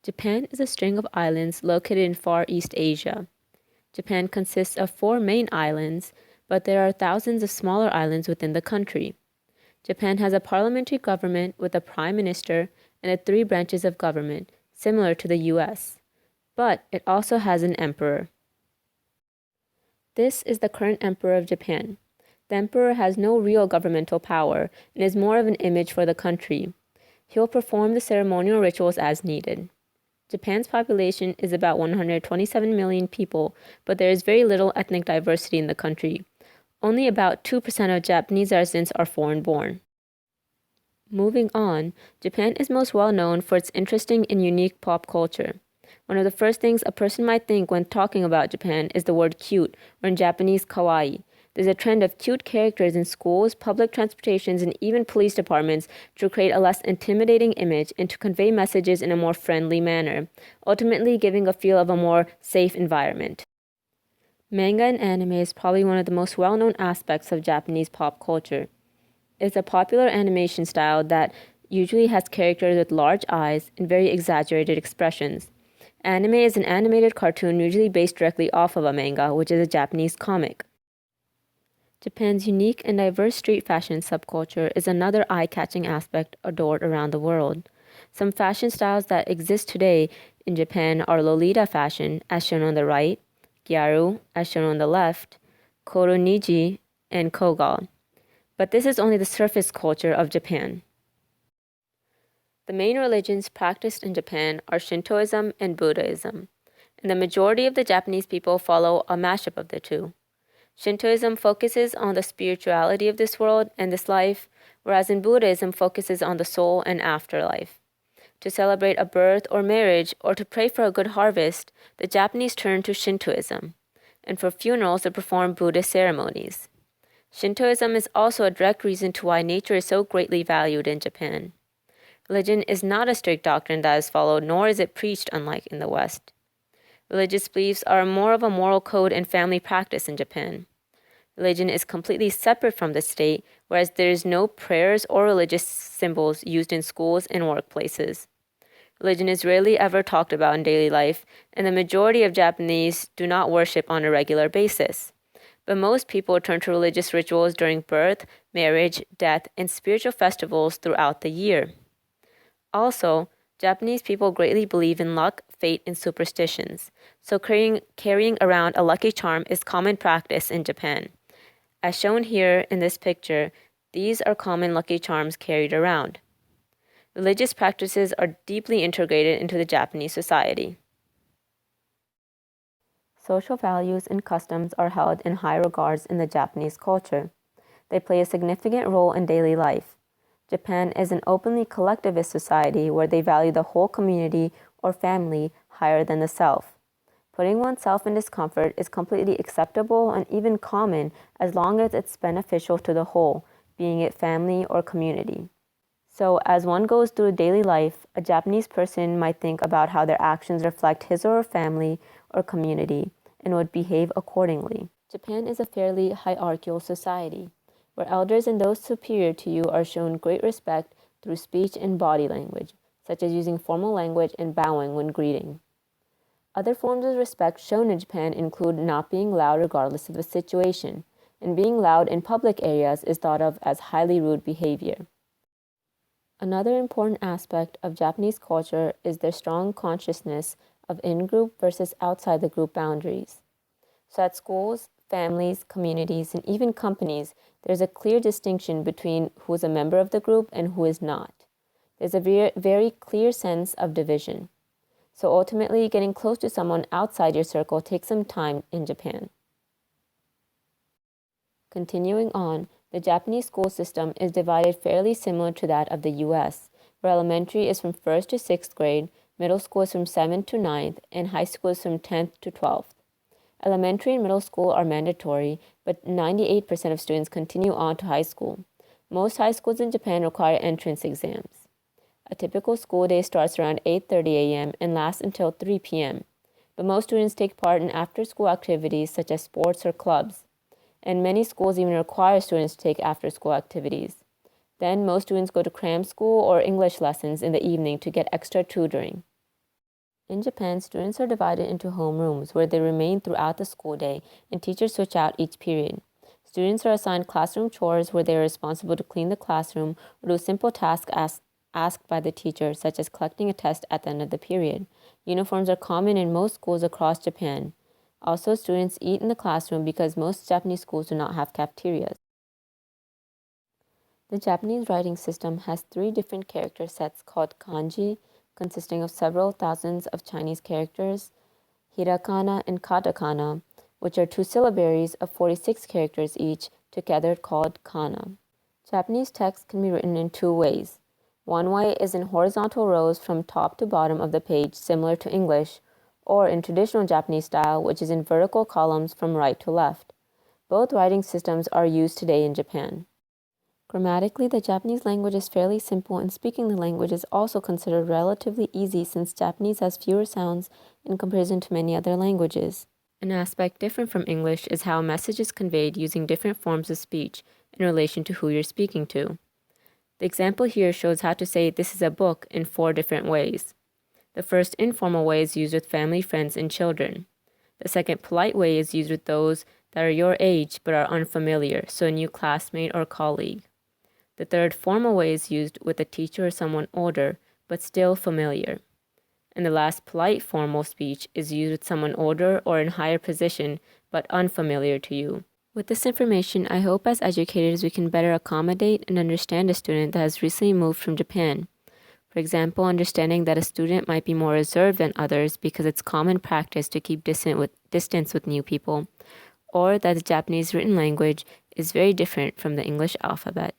Japan is a string of islands located in Far East Asia. Japan consists of 4 main islands, but there are thousands of smaller islands within the country. Japan has a parliamentary government with a prime minister and the 3 branches of government, similar to the US. But it also has an emperor. This is the current emperor of Japan. The emperor has no real governmental power and is more of an image for the country. He will perform the ceremonial rituals as needed. Japan's population is about 127 million people, but there is very little ethnic diversity in the country. Only about 2% of Japanese residents are foreign-born. Moving on, Japan is most well known for its interesting and unique pop culture. One of the first things a person might think when talking about Japan is the word cute, or in Japanese, kawaii. There's a trend of cute characters in schools, public transportations, and even police departments to create a less intimidating image and to convey messages in a more friendly manner, ultimately giving a feel of a more safe environment. Manga and anime is probably one of the most well-known aspects of Japanese pop culture. It's a popular animation style that usually has characters with large eyes and very exaggerated expressions. Anime is an animated cartoon usually based directly off of a manga, which is a Japanese comic. Japan's unique and diverse street fashion subculture is another eye-catching aspect adored around the world. Some fashion styles that exist today in Japan are Lolita fashion, as shown on the right, Gyaru, as shown on the left, Koroniji, and Koga. But this is only the surface culture of Japan. The main religions practiced in Japan are Shintoism and Buddhism, and the majority of the Japanese people follow a mashup of the two. Shintoism focuses on the spirituality of this world and this life, whereas in Buddhism focuses on the soul and afterlife. To celebrate a birth or marriage or to pray for a good harvest, the Japanese turn to Shintoism, and for funerals they perform Buddhist ceremonies. Shintoism is also a direct reason to why nature is so greatly valued in Japan. Religion is not a strict doctrine that is followed, nor is it preached unlike in the West. Religious beliefs are more of a moral code and family practice in Japan. Religion is completely separate from the state, whereas there is no prayers or religious symbols used in schools and workplaces. Religion is rarely ever talked about in daily life, and the majority of Japanese do not worship on a regular basis. But most people turn to religious rituals during birth, marriage, death, and spiritual festivals throughout the year. Also, Japanese people greatly believe in luck, fate, and superstitions, so carrying around a lucky charm is common practice in Japan. As shown here in this picture, these are common lucky charms carried around. Religious practices are deeply integrated into the Japanese society. Social values and customs are held in high regards in the Japanese culture. They play a significant role in daily life. Japan is an openly collectivist society where they value the whole community or family higher than the self. Putting oneself in discomfort is completely acceptable and even common as long as it's beneficial to the whole, being it family or community. So as one goes through daily life, a Japanese person might think about how their actions reflect his or her family or community and would behave accordingly. Japan is a fairly hierarchical society, where elders and those superior to you are shown great respect through speech and body language, such as using formal language and bowing when greeting. Other forms of respect shown in Japan include not being loud regardless of the situation, and being loud in public areas is thought of as highly rude behavior. Another important aspect of Japanese culture is their strong consciousness of in-group versus outside the group boundaries. So at schools, families, communities, and even companies, there's a clear distinction between who is a member of the group and who is not. There's a very clear sense of division. So ultimately, getting close to someone outside your circle takes some time in Japan. Continuing on, the Japanese school system is divided fairly similar to that of the US, where elementary is from 1st to 6th grade, middle school is from 7th to 9th, and high school is from 10th to 12th. Elementary and middle school are mandatory, but 98% of students continue on to high school. Most high schools in Japan require entrance exams. A typical school day starts around 8:30 a.m. and lasts until 3 p.m., but most students take part in after-school activities such as sports or clubs, and many schools even require students to take after-school activities. Then most students go to cram school or English lessons in the evening to get extra tutoring. In Japan, students are divided into homerooms where they remain throughout the school day and teachers switch out each period. Students are assigned classroom chores where they are responsible to clean the classroom or do simple tasks asked by the teacher, such as collecting a test at the end of the period. Uniforms are common in most schools across Japan. Also, students eat in the classroom because most Japanese schools do not have cafeterias. The Japanese writing system has 3 different character sets called kanji, consisting of several thousands of Chinese characters, hiragana and katakana, which are 2 syllabaries of 46 characters each, together called kana. Japanese text can be written in 2 ways. One way is in horizontal rows from top to bottom of the page, similar to English, or in traditional Japanese style, which is in vertical columns from right to left. Both writing systems are used today in Japan. Grammatically, the Japanese language is fairly simple, and speaking the language is also considered relatively easy since Japanese has fewer sounds in comparison to many other languages. An aspect different from English is how a message is conveyed using different forms of speech in relation to who you're speaking to. The example here shows how to say "this is a book" in 4 different ways. The first informal way is used with family, friends, and children. The second polite way is used with those that are your age but are unfamiliar, so a new classmate or colleague. The third formal way is used with a teacher or someone older but still familiar. And the last polite formal speech is used with someone older or in higher position but unfamiliar to you. With this information, I hope as educators we can better accommodate and understand a student that has recently moved from Japan. For example, understanding that a student might be more reserved than others because it's common practice to keep distance with new people, or that the Japanese written language is very different from the English alphabet.